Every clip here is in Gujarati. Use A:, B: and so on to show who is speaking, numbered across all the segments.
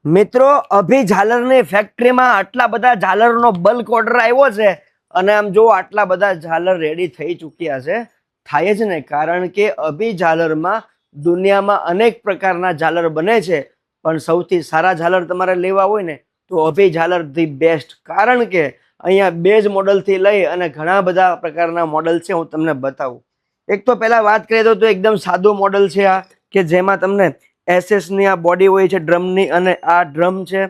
A: મિત્રો, અભી ઝાલરની ફેક્ટરીમાં આટલા બધા ઝાલરનો બલ્ક ઓર્ડર આવ્યો છે અને આમ જો આટલા બધા ઝાલર રેડી થઈ ચૂક્યા છે. થાય જ ને, કારણ કે અભી ઝાલરમાં દુનિયામાં અનેક પ્રકારના ઝાલર બને છે, પણ સૌથી સારા ઝાલર તમારે લેવા હોય ને તો અભી ઝાલર ધી બેસ્ટ. કારણ કે અહીંયા બેઝ મોડલથી લઈ અને ઘણા બધા પ્રકારના મોડલ છે, હું તમને બતાવું. એક તો પહેલા વાત કરીએ તો એકદમ સાદું મોડલ છે આ, કે જેમાં તમને એસએસ ની આ બોડી હોય છે ડ્રમની, અને આ ડ્રમ છે.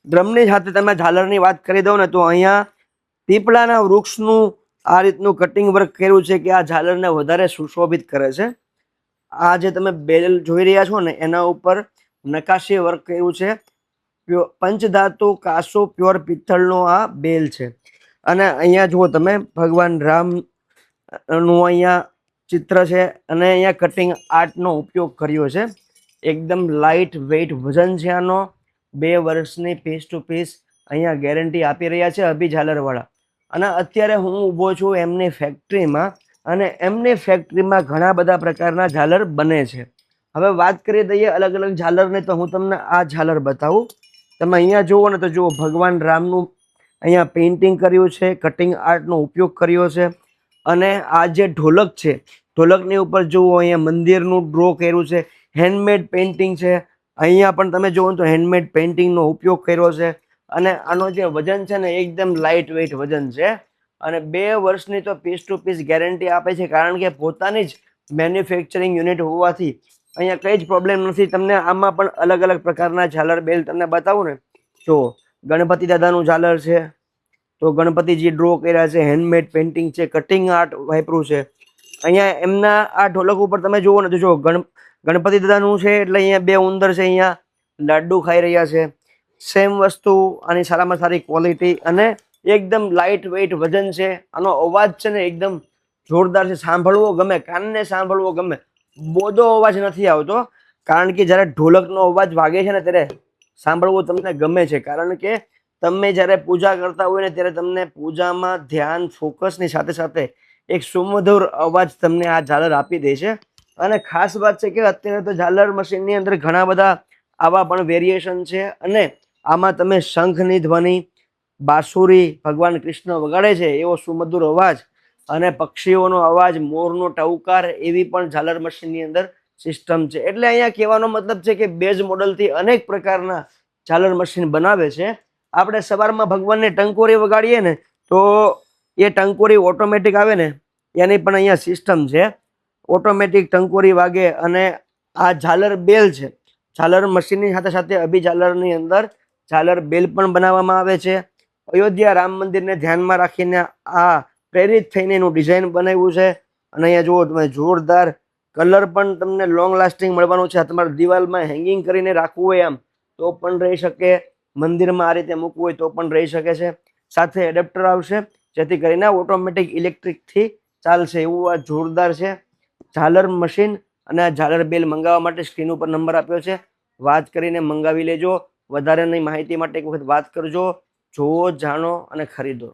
A: ડ્રમની સાથે તમે ઝાલરની વાત કરી દો ને તો અહીંયા પીપળાના વૃક્ષનું આ રીતનું કટિંગ વર્ક કર્યું છે કે આ ઝાલરને વધારે સુશોભિત કરે છે. આ જે તમે બેલ જોઈ રહ્યા છો ને એના ઉપર નકાશી વર્ક કર્યું છે. પંચધાતુ કાસો પ્યોર પિત્તળનો આ બેલ છે. અને અહીંયા જુઓ તમે, ભગવાન રામ નું અહીંયા ચિત્ર છે અને અહીંયા કટિંગ આર્ટનો ઉપયોગ કર્યો છે. એકદમ લાઇટ વેઇટ વજન છે આનો. 2 વર્ષની પીસ ટુ પીસ અહીંયા ગેરંટી આપી રહ્યા છે અભી ઝાલરવાળા. અને અત્યારે હું ઊભો છું એમની ફેક્ટરીમાં, અને એમની ફેક્ટરીમાં ઘણા બધા પ્રકારના ઝાલર બને છે. હવે વાત કરી દઈએ અલગ અલગ ઝાલરની, તો હું તમને આ ઝાલર બતાવું. તમે અહીંયા જુઓ ને તો જુઓ, ભગવાન રામનું અહીંયા પેઇન્ટિંગ કર્યું છે, કટિંગ આર્ટનો ઉપયોગ કર્યો છે. અને આ જે ઢોલક છે, ઢોલકની ઉપર જુઓ અહીંયા મંદિરનું ડ્રો કર્યું છે, હેન્ડમેડ પેઇન્ટિંગ છે. અહીંયા પણ તમે જુઓ તો હેન્ડમેડ પેઇન્ટિંગનો ઉપયોગ કર્યો છે. અને આનો જે વજન છે ને એકદમ લાઇટ વેઇટ વજન છે. અને 2 વર્ષની તો પીસ ટુ પીસ ગેરંટી આપે છે, કારણ કે પોતાની જ મેન્યુફેક્ચરિંગ યુનિટ હોવાથી અહીંયા કંઈ જ પ્રોબ્લેમ નથી. તમને આમાં પણ અલગ અલગ પ્રકારના ઝાલર બેલ તમને બતાવું ને, જો ગણપતિ દાદાનું ઝાલર છે, તો ગણપતિજી ડ્રો કર્યા છે, હેન્ડમેડ પેઇન્ટિંગ છે, કટિંગ આર્ટ વાપર્યું છે. અહીંયા એમના આ ઢોલક ઉપર તમે જુઓ ને તો જો ગણપતિ દાદાનું છે, એટલે અહીંયા 2 ઉંદર છે, અહીંયા લાડ્ડુ ખાઈ રહ્યા છે. સેમ વસ્તુ, આની સારામાં સારી ક્વોલિટી અને એકદમ લાઇટ વેઇટ વજન છે. આનો અવાજ છે ને એકદમ જોરદાર છે, સાંભળવો ગમે, કાનને સાંભળવો ગમે. બોધો અવાજ નથી આવતો, કારણ કે જ્યારે ઢોલકનો અવાજ વાગે છે ને ત્યારે સાંભળવું તમને ગમે છે. કારણ કે તમે જ્યારે પૂજા કરતા હોય ને ત્યારે તમને પૂજામાં ધ્યાન ફોકસની સાથે સાથે એક સુમધુર અવાજ તમને આ ઝાલર આપી દે છે. અને ખાસ વાત છે કે અત્યારે તો ઝાલર મશીનની અંદર ઘણા બધા આવા પણ વેરિએશન છે. અને આમાં તમે શંખની ધ્વનિ, બાંસુરી ભગવાન કૃષ્ણ વગાડે છે એવો સુમધુર અવાજ, અને પક્ષીઓનો અવાજ, મોરનો ટહુકાર, એવી પણ ઝાલર મશીનની અંદર સિસ્ટમ છે. એટલે અહીંયા કહેવાનો મતલબ છે કે બેઝ મોડલથી અનેક પ્રકારના ઝાલર મશીન બનાવે છે. આપણે સવારમાં ભગવાનને ટંકોરી વગાડીએ ને તો એ ટંકોરી ઓટોમેટિક આવે ને, એની પણ અહીંયા સિસ્ટમ છે. ઓટોમેટિક ટંકોરી વાગે. અને આ ઝાલર બેલ છે, ઝાલર મશીનની સાથે સાથે અભી ઝાલરની અંદર ઝાલર બેલ પણ બનાવવામાં આવે છે. અયોધ્યા રામ મંદિરને ધ્યાનમાં રાખીને આ પ્રેરિત થઈને એનું ડિઝાઇન બનાવ્યું છે. અને અહીંયા જુઓ તમે, જોરદાર કલર પણ તમને લોંગ લાસ્ટિંગ મળવાનું છે. તમારે દિવાલમાં હેંગિંગ કરીને રાખવું હોય આમ તો પણ રહી શકે, મંદિરમાં આ રીતે મૂકવું હોય તો પણ રહી શકે છે. સાથે એડેપ્ટર આવશે, જેથી કરીને ઓટોમેટિક ઇલેક્ટ્રિકથી ચાલશે. એવું આ જોરદાર છે ઝાલર મશીન. અને આ ઝાલર બેલ મંગાવવા માટે સ્ક્રીન ઉપર નંબર આપ્યો છે, વાત કરીને મંગાવી લેજો. વધારેની માહિતી માટે એક વખત વાત કરજો. જોવો, જાણો અને ખરીદો.